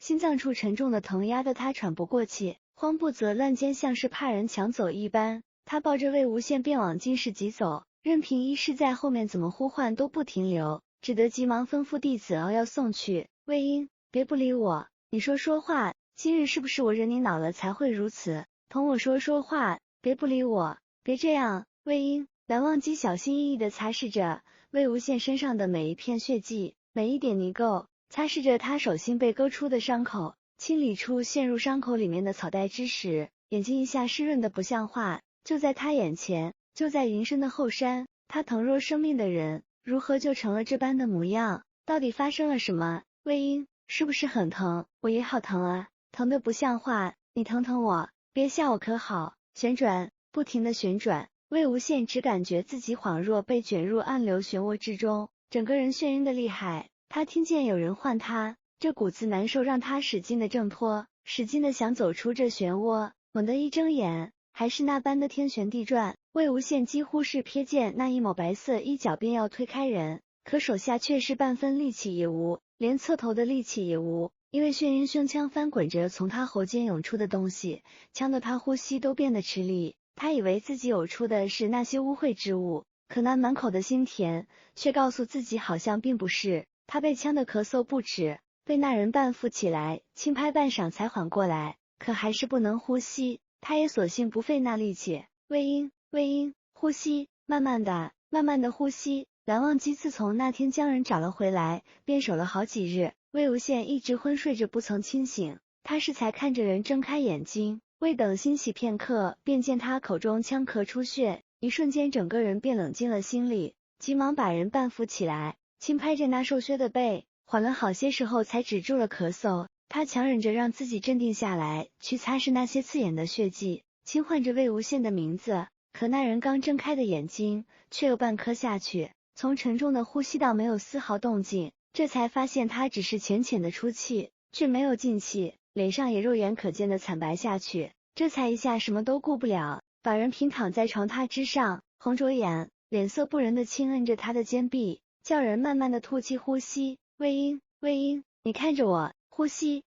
心脏处沉重的疼压得他喘不过气，慌不择乱间像是怕人抢走一般，他抱着魏无羡便往金室急走，任凭医师在后面怎么呼唤都不停留，只得急忙吩咐弟子熬药送去。魏婴，别不理我，你说话，今日是不是我惹你恼了才会如此？同我说话，别不理我，别这样。魏婴，蓝忘机小心翼翼地擦拭着魏无羡身上的每一片血迹，每一点泥垢，擦拭着他手心被割出的伤口，清理出陷入伤口里面的草带之时，眼睛一下湿润的不像话。就在他眼前，就在云深的后山，他疼若生命的人，如何就成了这般的模样？到底发生了什么？魏婴，是不是很疼？我也好疼啊，疼得不像话，你疼我，别吓我可好？旋转，不停的旋转，魏无羡只感觉自己恍若被卷入暗流漩涡之中，整个人眩晕的厉害。他听见有人唤他，这股子难受让他使劲的挣脱，使劲的想走出这漩涡。猛地一睁眼，还是那般的天旋地转。魏无羡几乎是瞥见那一抹白色衣角便要推开人，可手下却是半分力气也无，连侧头的力气也无，因为眩晕胸腔翻滚着从他喉间涌出的东西，呛得他呼吸都变得吃力。他以为自己呕出的是那些污秽之物，可那满口的心甜却告诉自己好像并不是。他被呛得咳嗽不止，被那人半扶起来，轻拍半晌才缓过来，可还是不能呼吸。他也索性不费那力气。魏婴，呼吸，慢慢的呼吸。蓝忘机自从那天将人找了回来，便守了好几日，魏无羡一直昏睡着不曾清醒。他是才看着人睁开眼睛，未等欣喜片刻，便见他口中呛咳出血，一瞬间整个人便冷静了心理，急忙把人半扶起来，轻拍着那瘦削的背，缓了好些时候才止住了咳嗽。他强忍着让自己镇定下来，去擦拭那些刺眼的血迹，轻唤着魏无羡的名字。可那人刚睁开的眼睛，却又半磕下去，从沉重的呼吸到没有丝毫动静，这才发现他只是浅浅的出气，却没有进气，脸上也肉眼可见的惨白下去。这才一下什么都顾不了，把人平躺在床榻之上，红着眼，脸色不仁的轻摁着他的肩臂，叫人慢慢的吐气呼吸。魏婴，你看着我，呼吸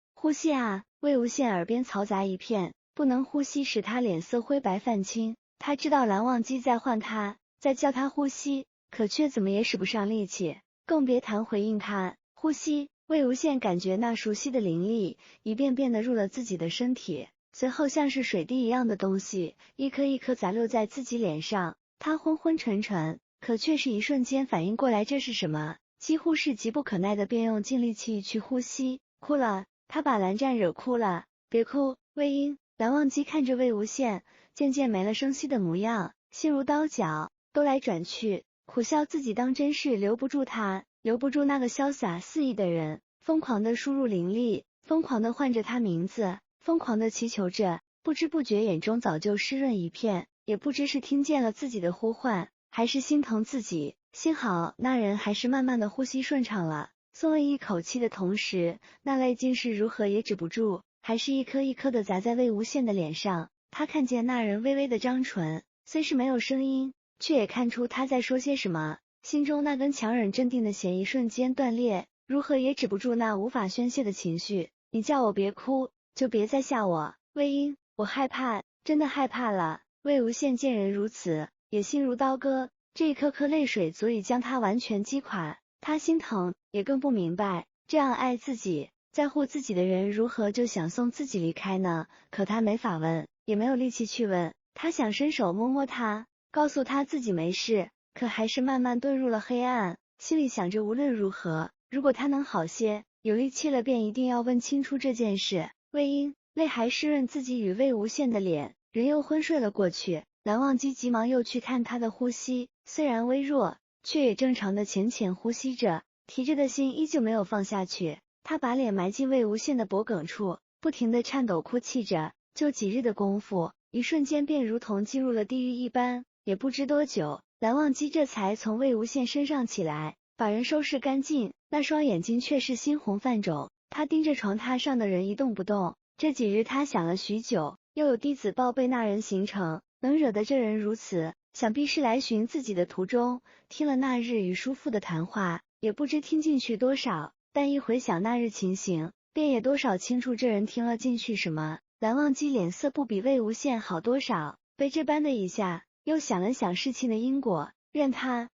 啊！魏无羡耳边嘈杂一片，不能呼吸使他脸色灰白泛青。他知道蓝忘机在唤他，在叫他呼吸，可却怎么也使不上力气，更别谈回应他。呼吸，魏无羡感觉那熟悉的灵力一遍遍的入了自己的身体，随后像是水滴一样的东西一颗一颗砸落在自己脸上。他昏昏沉沉，可却是一瞬间反应过来这是什么，几乎是急不可耐的便用尽力气去呼吸。哭了，他把蓝湛惹哭了。别哭，魏婴。蓝忘机看着魏无羡渐渐没了声息的模样，心如刀绞，兜来转去，苦笑自己当真是留不住他，留不住那个潇洒肆意的人，疯狂的输入灵力，疯狂的唤着他名字，疯狂的祈求着，不知不觉眼中早就湿润一片，也不知是听见了自己的呼唤，还是心疼自己。幸好那人还是慢慢的呼吸顺畅了，松了一口气的同时，那泪竟是如何也止不住，还是一颗一颗的砸在魏无羡的脸上。他看见那人微微的张唇，虽是没有声音，却也看出他在说些什么，心中那根强忍镇定的弦一瞬间断裂，如何也止不住那无法宣泄的情绪。你叫我别哭，就别再吓我。魏婴，我害怕，真的害怕了。魏无羡见人如此，也心如刀割，这一颗颗泪水足以将他完全击垮。他心疼，也更不明白，这样爱自己在乎自己的人如何就想送自己离开呢？可他没法问，也没有力气去问。他想伸手摸摸他，告诉他自己没事，可还是慢慢遁入了黑暗，心里想着无论如何，如果他能好些，有力气了便一定要问清楚这件事。魏婴，泪还湿润自己与魏无羡的脸，人又昏睡了过去。蓝忘机急忙又去看他的呼吸，虽然微弱，却也正常的浅浅呼吸着，提着的心依旧没有放下去。他把脸埋进魏无羡的脖颈处，不停的颤抖哭泣着。就几日的功夫，一瞬间便如同进入了地狱一般。也不知多久，蓝忘机这才从魏无羡身上起来，把人收拾干净，那双眼睛却是猩红泛肿。他盯着床榻上的人一动不动。这几日他想了许久，又有弟子报备那人行程，能惹得这人如此，想必是来寻自己的途中。听了那日与叔父的谈话，也不知听进去多少，但一回想那日情形，便也多少清楚这人听了进去什么。蓝忘机脸色不比魏无羡好多少，被这般的一下，又想了想事情的因果，怨他，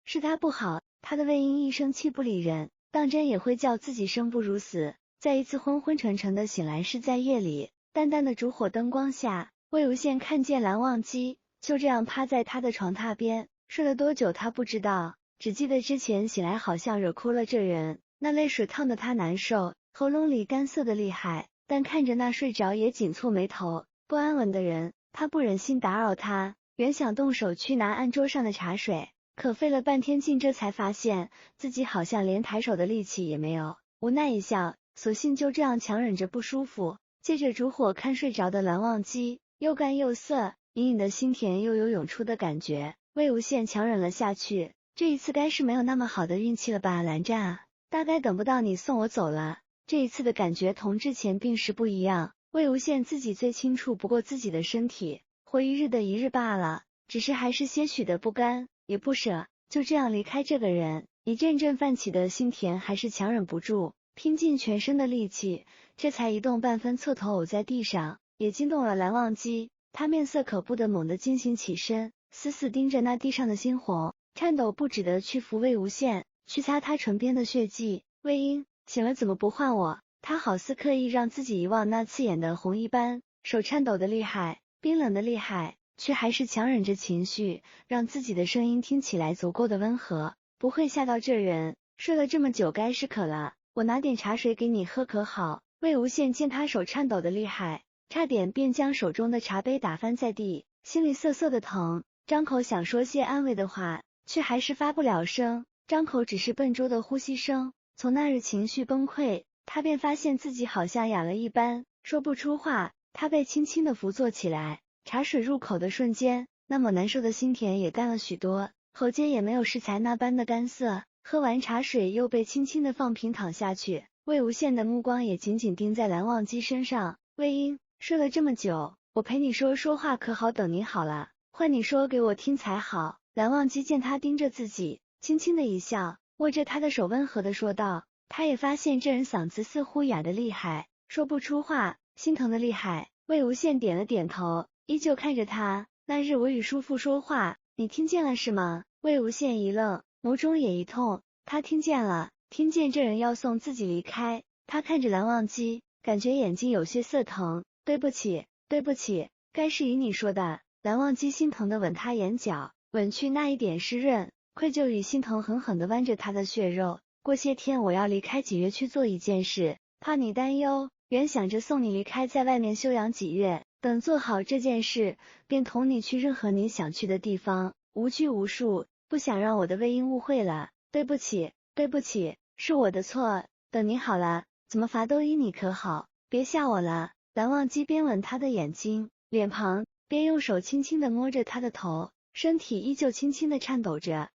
是他不好，他的魏婴一生气不理人，当真也会叫自己生不如死。再一次昏昏沉沉的醒来是在夜里，淡淡的烛火灯光下，魏无羡看见蓝忘机就这样趴在他的床榻边，睡了多久他不知道，只记得之前醒来好像惹哭了这人，那泪水烫得他难受，喉咙里干涩的厉害，但看着那睡着也紧蹙眉头不安稳的人，他不忍心打扰他，原想动手去拿案桌上的茶水，可费了半天劲，这才发现自己好像连抬手的力气也没有，无奈一笑，索性就这样强忍着不舒服，借着烛火看睡着的蓝忘机，又干又涩，隐隐的心甜又有涌出的感觉。魏无羡强忍了下去，这一次该是没有那么好的运气了吧，蓝湛啊，大概等不到你送我走了。这一次的感觉同之前并时不一样，魏无羡自己最清楚不过自己的身体，活一日的一日罢了，只是还是些许的不甘，也不舍，就这样离开这个人，一阵阵泛起的心甜还是强忍不住，拼尽全身的力气，这才一动半分侧头呕在地上，也惊动了蓝忘机，他面色可不得猛地惊醒起身，死死盯着那地上的猩红，颤抖不止的去扶魏无羡，去擦他唇边的血迹。魏婴醒了怎么不唤我？他好似刻意让自己遗忘那刺眼的红一般，手颤抖的厉害，冰冷的厉害，却还是强忍着情绪，让自己的声音听起来足够的温和，不会吓到这人。睡了这么久该是渴了，我拿点茶水给你喝可好？魏无羡见他手颤抖的厉害，差点便将手中的茶杯打翻在地，心里瑟瑟的疼，张口想说些安慰的话，却还是发不了声，张口只是笨拙的呼吸声。从那日情绪崩溃，他便发现自己好像哑了一般，说不出话。他被轻轻的扶坐起来，茶水入口的瞬间，那么难受的心甜也淡了许多，喉间也没有适才那般的干涩。喝完茶水又被轻轻的放平躺下去，魏无羡的目光也紧紧盯在蓝忘机身上。魏婴，睡了这么久，我陪你说说话可好？等你好了，换你说给我听才好。蓝忘机见他盯着自己，轻轻的一笑，握着他的手温和的说道。他也发现这人嗓子似乎哑的厉害，说不出话，心疼的厉害。魏无羡点了点头，依旧看着他。那日我与叔父说话，你听见了是吗？魏无羡一愣，眸中也一痛，他听见了，听见这人要送自己离开。他看着蓝忘机，感觉眼睛有些涩疼。对不起，该是以你说的。蓝忘机心疼的吻他眼角，吻去那一点湿润，愧疚与心疼狠狠的剜着他的血肉。过些天我要离开几月去做一件事，怕你担忧，原想着送你离开，在外面休养几月，等做好这件事，便同你去任何你想去的地方，无拘无束，不想让我的魏婴误会了。对不起，是我的错，等你好了，怎么罚都依你可好？别吓我了。蓝忘机边吻他的眼睛、脸庞，边用手轻轻的摸着他的头，身体依旧轻轻的颤抖着。